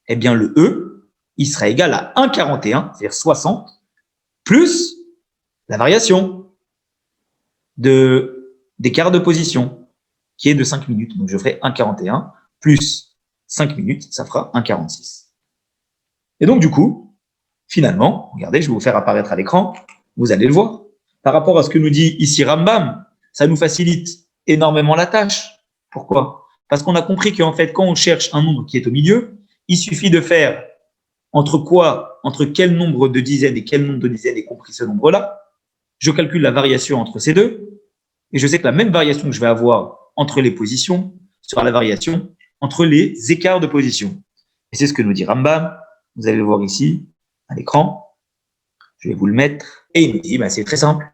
eh bien, le E, il sera égal à 1,41, c'est-à-dire 60, plus la variation d'écart de position, qui est de 5 minutes. Donc, je ferai 1,41 plus 5 minutes, ça fera 1,46. Et donc, du coup, finalement, regardez, je vais vous faire apparaître à l'écran, vous allez le voir. Par rapport à ce que nous dit ici Rambam, ça nous facilite énormément la tâche. Pourquoi? Parce qu'on a compris qu'en fait, quand on cherche un nombre qui est au milieu, il suffit de faire entre quel nombre de dizaines et quel nombre de dizaines est compris ce nombre-là. Je calcule la variation entre ces deux, et je sais que la même variation que je vais avoir entre les positions sera la variation entre les écarts de position. Et c'est ce que nous dit Rambam. Vous allez le voir ici, à l'écran. Je vais vous le mettre. Et il nous dit, c'est très simple.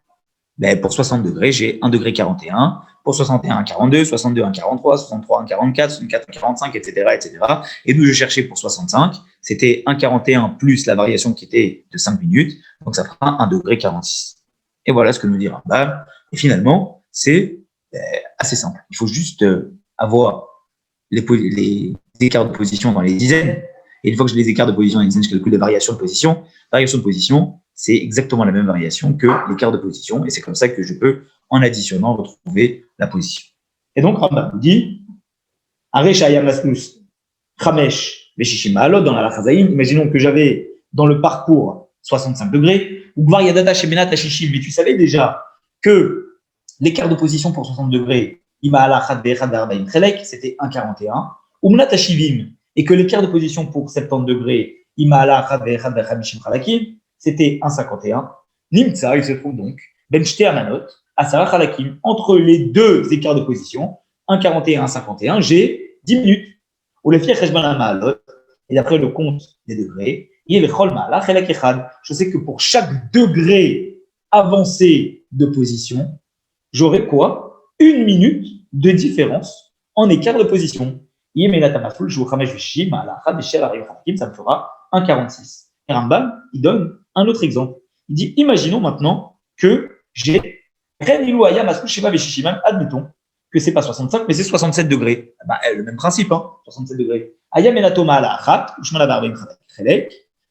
Pour 60 degrés, j'ai 1 degré 41. Pour 61, 42, 62, 1,43, 63, 1,44, 64, 1,45, etc., etc. Et nous, je cherchais pour 65. C'était 1,41 plus la variation qui était de 5 minutes. Donc, ça fera 1 degré 46. Et voilà ce que nous dit Rambam. Et finalement, c'est assez simple. Il faut juste avoir les écarts de position dans les dizaines. Et une fois que j'ai les écarts de position dans les dizaines, je calcule les variations de position. Variation de position, c'est exactement la même variation que l'écart de position. Et c'est comme ça que je peux, en additionnant, retrouver la position. Et donc, Rambam nous dit, Areshayam Lasmus, Chamesh, Veshishimalo, dans la Chazaïm, imaginons que j'avais dans le parcours 65 degrés, ou Gvar Yadata Shebenat Ashishim, mais tu savais déjà que l'écart de position pour 60 degrés, c'était 1,41, ou Mnat Ashivim, et que l'écart de position pour 70 degrés, c'était 1,51. Nimtsa, il se trouve donc, Ben Amanot, Asara Khalakim, entre les deux écarts de position, 1,41 et 1,51, j'ai 10 minutes. Ou le fier et d'après le compte des degrés, je sais que pour chaque degré avancé de position, j'aurai quoi? 1 minute de différence en écart de position. Ça me fera 1,46. Et Rambam, il donne un autre exemple. Il dit, imaginons maintenant que j'ai admettons que c'est pas 65, mais c'est 67 degrés. Le même principe, 67 degrés.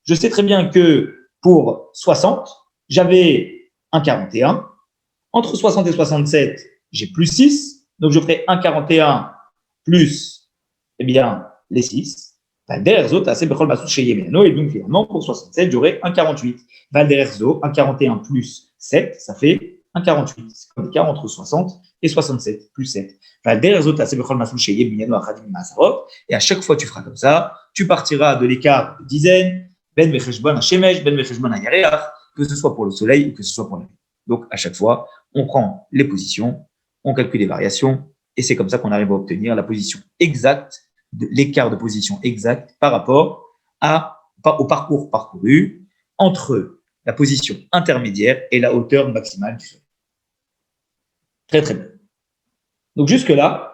Je sais très bien que pour 60, j'avais 1,41. Entre 60 et 67, j'ai plus 6. Donc, je ferai 1,41 plus, les 6. Et donc, finalement, pour 67, j'aurai 1,48. 1,41 plus 7, ça fait 1,48. C'est comme l'écart entre 60 et 67, plus 7. Et à chaque fois, tu feras comme ça. Tu partiras de l'écart de dizaines, que ce soit pour le soleil ou que ce soit pour la nuit. Donc, à chaque fois, on prend les positions, on calcule les variations, et c'est comme ça qu'on arrive à obtenir la position exacte, l'écart de position exact par rapport au parcours parcouru entre la position intermédiaire et la hauteur maximale du soleil. Très, très bien. Donc, jusque-là,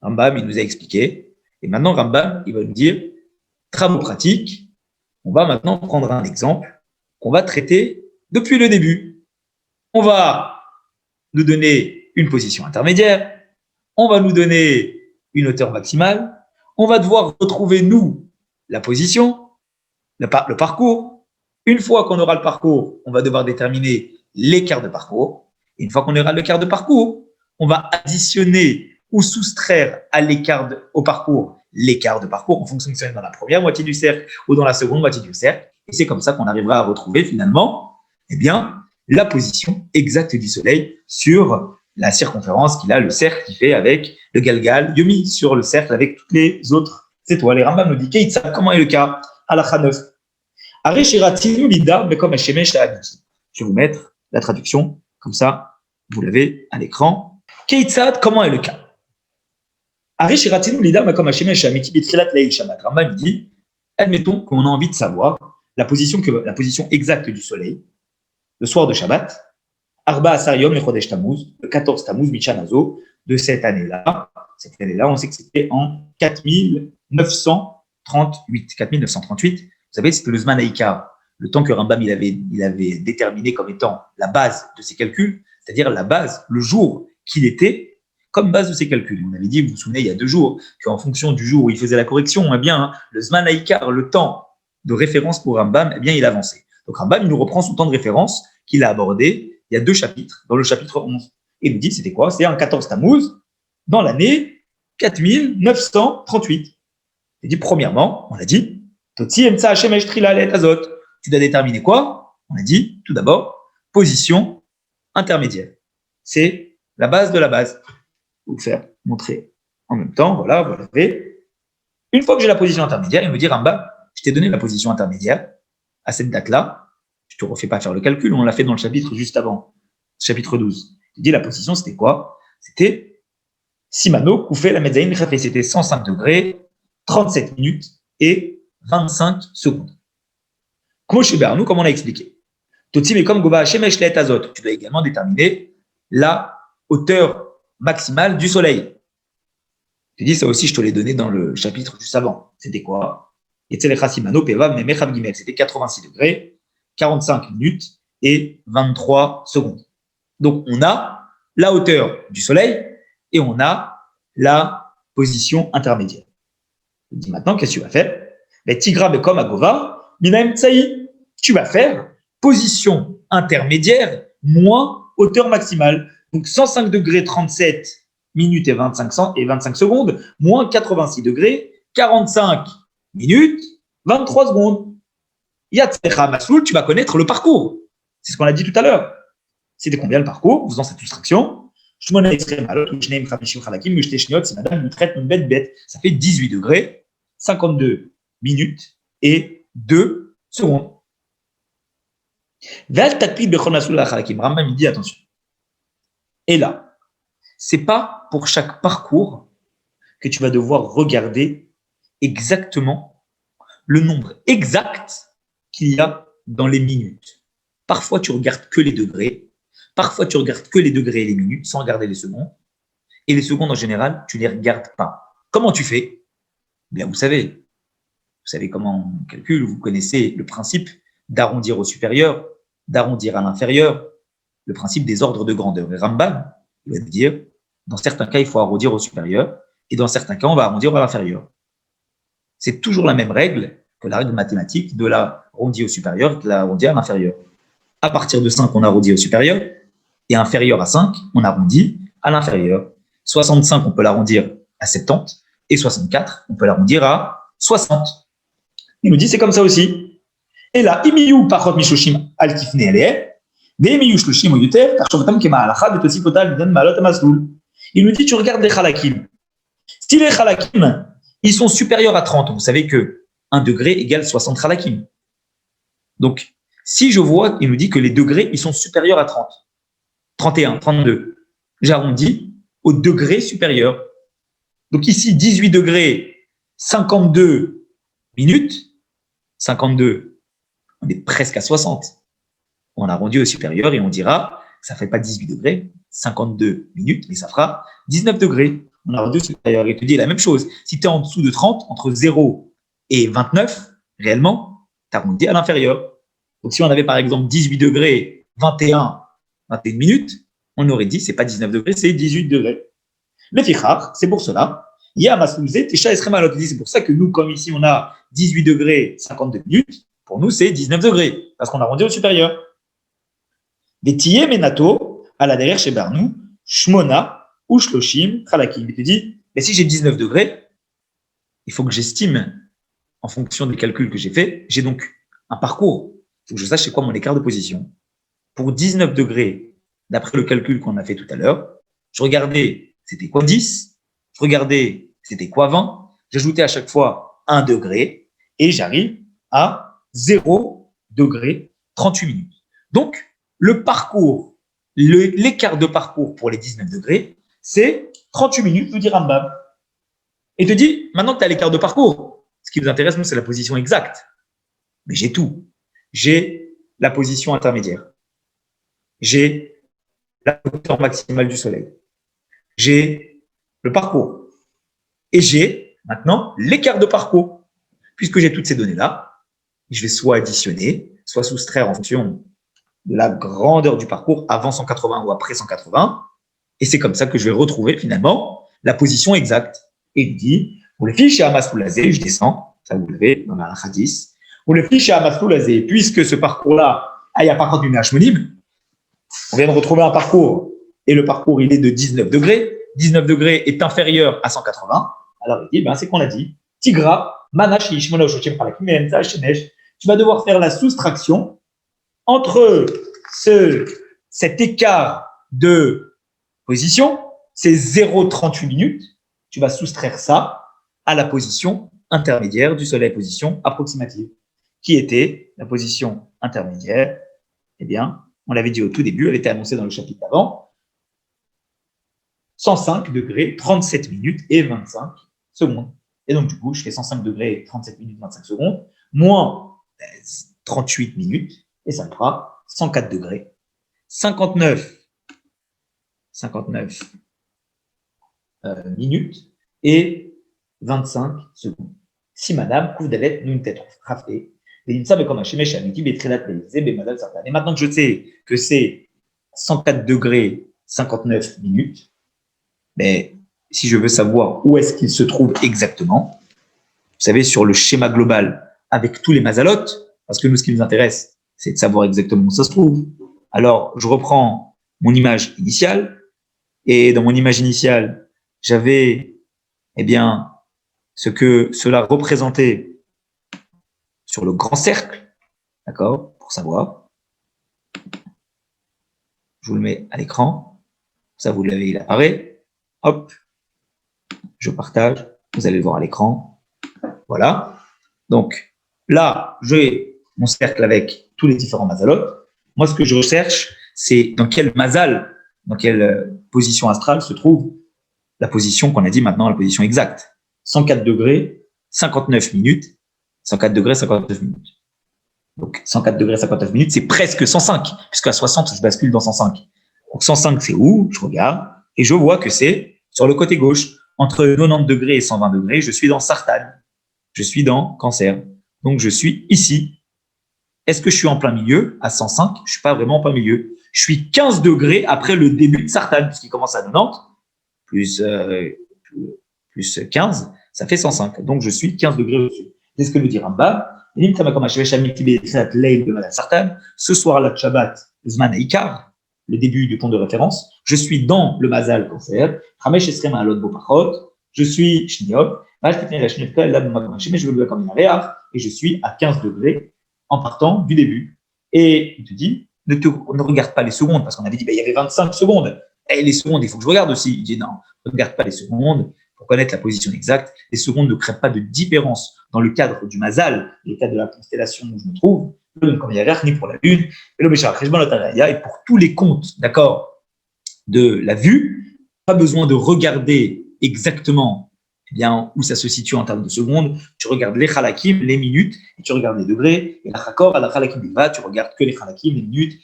Rambam, il nous a expliqué. Et maintenant, Rambam, il va nous dire, travaux pratiques, on va maintenant prendre un exemple qu'on va traiter depuis le début. On va nous donner une position intermédiaire, on va nous donner une hauteur maximale, on va devoir retrouver, nous, la position, le parcours. Une fois qu'on aura le parcours, on va devoir déterminer l'écart de parcours. Et une fois qu'on aura l'écart de parcours, on va additionner ou soustraire à l'écart au parcours l'écart de parcours en fonction de si on est dans la première moitié du cercle ou dans la seconde moitié du cercle. Et c'est comme ça qu'on arrivera à retrouver finalement, eh bien, la position exacte du Soleil sur la circonférence qu'il a, le cercle qu'il fait avec le Galgal Yomi sur le cercle avec toutes les autres étoiles. Et Rambam nous dit, Keïtsa, comment est le cas? Halakha 9. Areshiratinu lida, mais comme Hashemesh la'abiti. Je vais vous mettre la traduction, comme ça, vous l'avez à l'écran. Keïtsad, comment est le cas? Areshiratinu lida, mais comme Hashemesh la'abiti, bitrilat leil shabbat. Rambam dit, admettons qu'on a envie de savoir la position exacte du Soleil, le soir de Shabbat, Arba Asar Yom Lechodesh Tammuz, le 14 Tammuz Michanazo, de cette année-là. Cette année-là, on sait que c'était en 4938. 4938, vous savez, c'était le Zman Haïkar, le temps que Rambam il avait déterminé comme étant la base de ses calculs, c'est-à-dire la base, le jour qu'il était, comme base de ses calculs. On avait dit, vous vous souvenez, il y a 2 jours, qu'en fonction du jour où il faisait la correction, eh bien, le Zman Haïkar, le temps de référence pour Rambam, eh bien, il avançait. Donc Rambam, il nous reprend son temps de référence qu'il a abordé il y a 2 chapitres, dans le chapitre 11. Et il nous dit, c'était quoi? C'est un 14 Tammuz, dans l'année 4938. Il dit, premièrement, on a dit, Totsi Emtsa Hashem Eshtrila Let Azot. Tu dois déterminer quoi? On a dit, tout d'abord, position intermédiaire. C'est la base de la base. Je vais vous faire montrer en même temps, voilà, vous l'avez. Une fois que j'ai la position intermédiaire, il me dit, Rambam, je t'ai donné la position intermédiaire à cette date-là. Je te refais pas faire le calcul, on l'a fait dans le chapitre juste avant, chapitre 12. Il dit la position, c'était quoi? C'était Simano, Koufé, la Medzaïn, c'était 105 degrés, 37 minutes et 25 secondes. Comment on l'a expliqué? Totsi, mais comme Goba Hashemesh Let Azot, tu dois également déterminer la hauteur maximale du Soleil. Je dis ça aussi, je te l'ai donné dans le chapitre juste avant. C'était quoi? C'était 86 degrés, 45 minutes et 23 secondes. Donc, on a la hauteur du Soleil et on a la position intermédiaire. Je dis maintenant, qu'est-ce que tu vas faire? Tigra bekom agova, minaim tsaï. Tu vas faire position intermédiaire moins hauteur maximale. Donc, 105 degrés, 37 minutes et 25 secondes, moins 86 degrés, 45 minutes, 23 secondes. Yatsecha Masoul, tu vas connaître le parcours. C'est ce qu'on a dit tout à l'heure. C'était combien le parcours? En faisant cette soustraction. Ça fait 18 degrés, 52 minutes et 2 secondes. Rambam il dit attention. Et là, c'est pas pour chaque parcours que tu vas devoir regarder exactement le nombre exact qu'il y a dans les minutes. Parfois, tu regardes que les degrés. Parfois, tu regardes que les degrés et les minutes sans regarder les secondes. Et les secondes, en général, tu ne les regardes pas. Comment tu fais? Bien, vous savez comment on calcule, vous connaissez le principe d'arrondir au supérieur, d'arrondir à l'inférieur, le principe des ordres de grandeur. Et Rambam, il va te dire, dans certains cas, il faut arrondir au supérieur, et dans certains cas, on va arrondir à l'inférieur. C'est toujours la même règle que la règle mathématique de l'arrondi au supérieur et de l'arrondi à l'inférieur. À partir de 5, on arrondit au supérieur, et inférieur à 5, on arrondit à l'inférieur. 65, on peut l'arrondir à 70, et 64, on peut l'arrondir à 60. Il nous dit, c'est comme ça aussi. Et là, imiyu pachot mishushim al tifne eleh, ve'imiyu shlushim o yuter, karchovatam kema halacha betosifotal bidan malot amaslul. Il nous dit, tu regardes les chalakim. Si les chalakim, ils sont supérieurs à 30, vous savez que 1 degré égale 60 chalakim. Donc, si je vois, il nous dit que les degrés, ils sont supérieurs à 30, 31, 32, j'arrondis au degré supérieur. Donc ici, 18 degrés, 52 minutes, 52, on est presque à 60. On arrondit au supérieur et on dira, ça ne fait pas 18 degrés, 52 minutes, mais ça fera 19 degrés. On arrondit au supérieur. Et te dit la même chose. Si tu es en dessous de 30, entre 0 et 29, réellement, tu arrondis à l'inférieur. Donc si on avait par exemple 18 degrés, 21 minutes, on aurait dit, c'est pas 19 degrés, c'est 18 degrés. Le fichar, c'est pour cela. C'est pour ça que nous, comme ici, on a 18 degrés, 52 minutes. Pour nous, c'est 19 degrés, parce qu'on a arrondi au supérieur. Des tiyé menato, à la derrière chez Barnou, shmona ou shloshim chalakim. Il te dit, mais si j'ai 19 degrés, il faut que j'estime, en fonction des calculs que j'ai faits, j'ai donc un parcours. Il faut que je sache c'est quoi mon écart de position. Pour 19 degrés, d'après le calcul qu'on a fait tout à l'heure, je regardais, c'était quoi 10, je regardais, c'était quoi 20, j'ajoutais à chaque fois 1 degré, et j'arrive à 0 degré 38 minutes. Donc, le parcours, l'écart de parcours pour les 19 degrés, c'est 38 minutes, nous dit Rambam. Et te dit, maintenant que tu as l'écart de parcours, ce qui nous intéresse, nous, c'est la position exacte. Mais j'ai tout. J'ai la position intermédiaire. J'ai la hauteur maximale du soleil. J'ai le parcours. Et j'ai maintenant l'écart de parcours. Puisque j'ai toutes ces données-là, je vais soit additionner, soit soustraire en fonction de la grandeur du parcours avant 180 ou après 180. Et c'est comme ça que je vais retrouver finalement la position exacte. Et il dit, pour les fiches à Amasloulazé, je descends, ça vous l'avez dans la hadith, pour les fiches à Amasloulazé, puisque ce parcours-là, il n'y a pas contre une Hashmonim, on vient de retrouver un parcours, et le parcours, il est de 19 degrés. 19 degrés est inférieur à 180. Alors, il dit, c'est qu'on a dit, Tigra, Manashi, tu vas devoir faire la soustraction entre cet écart de position, c'est 0,38 minutes, tu vas soustraire ça à la position intermédiaire du soleil, position approximative, qui était la position intermédiaire. Eh bien, on l'avait dit au tout début, elle était annoncée dans le chapitre d'avant, 105 degrés, 37 minutes et 25 secondes. Et donc, du coup, je fais 105 degrés, 37 minutes, 25 secondes, moins 38 minutes, et ça me fera 104 degrés, 59 minutes et 25 secondes. Si madame, Kouvdalet, nous tête raflée, et maintenant que je sais que c'est 104 degrés 59 minutes, mais si je veux savoir où est-ce qu'il se trouve exactement, vous savez, sur le schéma global avec tous les mazalotes, parce que nous, ce qui nous intéresse, c'est de savoir exactement où ça se trouve. Alors, je reprends mon image initiale, et dans mon image initiale, j'avais, eh bien, ce que cela représentait sur le grand cercle, d'accord, pour savoir. Je vous le mets à l'écran. Ça, vous l'avez, il apparaît. Hop, je partage. Vous allez le voir à l'écran. Voilà. Donc, là, j'ai mon cercle avec tous les différents mazalotes. Moi, ce que je recherche, c'est dans quel mazal, dans quelle position astrale se trouve la position qu'on a dit maintenant, la position exacte. 104 degrés, 59 minutes. 104 degrés, 59 minutes. Donc, 104 degrés, 59 minutes, c'est presque 105, puisqu'à 60, je bascule dans 105. Donc, 105, c'est où? Je regarde et je vois que c'est sur le côté gauche. Entre 90 degrés et 120 degrés, je suis dans Sartan. Je suis dans Cancer. Donc, je suis ici. Est-ce que je suis en plein milieu? À 105, je ne suis pas vraiment en plein milieu. Je suis 15 degrés après le début de Sartan, puisqu'il commence à 90, plus 15, ça fait 105. Donc, je suis 15 degrés au-dessus. C'est ce que nous dit Rambam. Ce soir-là, Shabbat, Zman Ikar, le début du pont de référence, je suis dans le Mazal Cancer, je suis Shniot, je veux comme une et je suis à 15 degrés en partant du début. Et il te dit, ne regarde pas les secondes, parce qu'on avait dit, il y avait 25 secondes. Et les secondes, il faut que je regarde aussi. Il dit, non, ne regarde pas les secondes. Pour connaître la position exacte, les secondes ne créent pas de différence dans le cadre du Mazal, le cadre de la constellation où je me trouve, ni pour la Lune, et pour tous les comptes, d'accord, de la vue, pas besoin de regarder exactement eh bien, où ça se situe en termes de secondes. Tu regardes les halakim, les minutes, et tu regardes les degrés. Et la chakor, à la halakim bilva, tu regardes que les halakim, les minutes.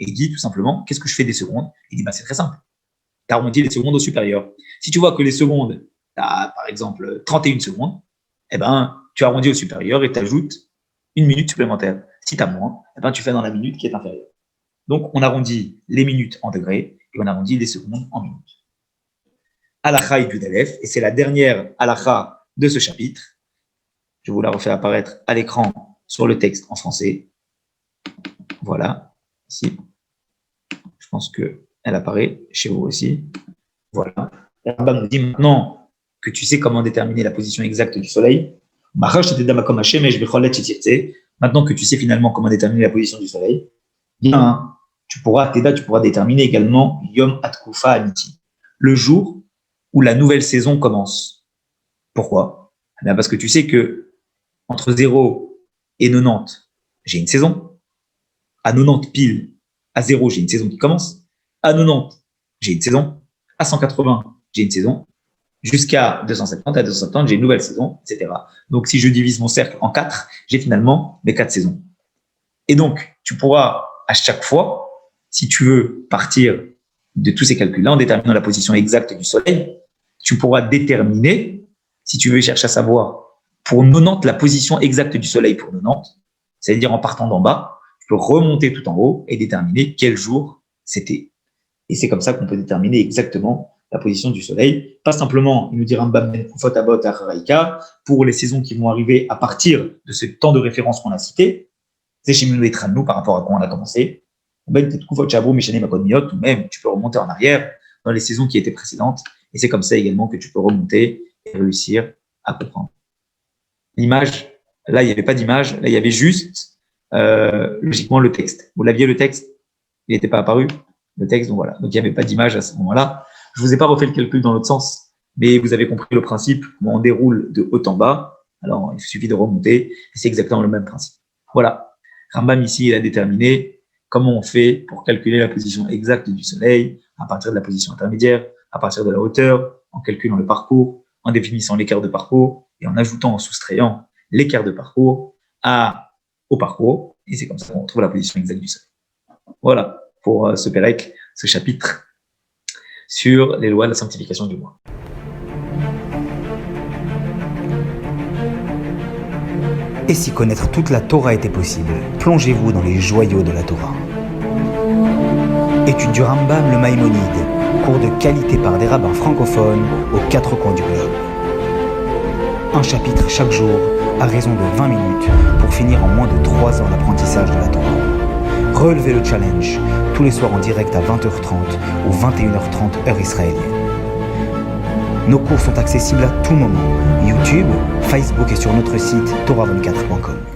Et il dit tout simplement, qu'est-ce que je fais des secondes? Il dit, c'est très simple. Tu arrondis les secondes au supérieur. Si tu vois que les secondes, tu as par exemple 31 secondes, eh ben, tu arrondis au supérieur et tu ajoutes une minute supplémentaire. Si tu as moins, eh ben, tu fais dans la minute qui est inférieure. Donc, on arrondit les minutes en degrés et on arrondit les secondes en minutes. Halakha et Yudalef, et c'est la dernière halakha de ce chapitre. Je vous la refais apparaître à l'écran sur le texte en français. Voilà, ici. Je pense qu'elle apparaît chez vous aussi. Voilà. Et Rambam nous dit maintenant que tu sais comment déterminer la position exacte du soleil, maintenant que tu sais finalement comment déterminer la position du soleil, bien, tu pourras déterminer également Yom Atkufa Amiti, le jour où la nouvelle saison commence. Pourquoi? Eh bien parce que tu sais que entre 0 et 90, j'ai une saison. À 90 pile, à 0, j'ai une saison qui commence. À 90, j'ai une saison. À 180, j'ai une saison. Jusqu'à 270, à 270, j'ai une nouvelle saison, etc. Donc, si je divise mon cercle en 4, j'ai finalement mes 4 saisons. Et donc, tu pourras, à chaque fois, si tu veux partir de tous ces calculs-là, en déterminant la position exacte du soleil, tu pourras déterminer, si tu veux chercher à savoir, pour 90, la position exacte du soleil pour 90, c'est-à-dire en partant d'en bas, tu peux remonter tout en haut et déterminer quel jour c'était. Et c'est comme ça qu'on peut déterminer exactement la position du soleil. Pas simplement, il nous dit Rambam ben Kufot Abot Acharaïka, pour les saisons qui vont arriver à partir de ce temps de référence qu'on a cité, c'est chez Mimou et Tranou par rapport à quoi on a commencé. Ben Kufot Chabou, Mishane Makoniot, ou même tu peux remonter en arrière dans les saisons qui étaient précédentes. Et c'est comme ça également que tu peux remonter et réussir à comprendre. L'image, là, il n'y avait pas d'image, là, il y avait juste, logiquement, le texte. Vous l'aviez, le texte? Il n'était pas apparu, le texte, donc voilà. Donc, il n'y avait pas d'image à ce moment-là. Je vous ai pas refait le calcul dans l'autre sens, mais vous avez compris le principe, comment on déroule de haut en bas. Alors, il suffit de remonter, et c'est exactement le même principe. Voilà. Rambam, ici, il a déterminé comment on fait pour calculer la position exacte du soleil, à partir de la position intermédiaire, à partir de la hauteur, en calculant le parcours, en définissant l'écart de parcours, et en ajoutant, en soustrayant l'écart de parcours au parcours, et c'est comme ça qu'on trouve la position exacte du soleil. Voilà, pour ce Pérec, ce chapitre sur les lois de la sanctification du mois. Et si connaître toute la Torah était possible, plongez-vous dans les joyaux de la Torah. Étude du Rambam, le Maïmonide, cours de qualité par des rabbins francophones aux 4 coins du globe. Un chapitre chaque jour, à raison de 20 minutes, pour finir en moins de 3 ans l'apprentissage de la Torah. Relevez le challenge, tous les soirs en direct à 20h30 ou 21h30 heure israélienne. Nos cours sont accessibles à tout moment, YouTube, Facebook et sur notre site torah24.com.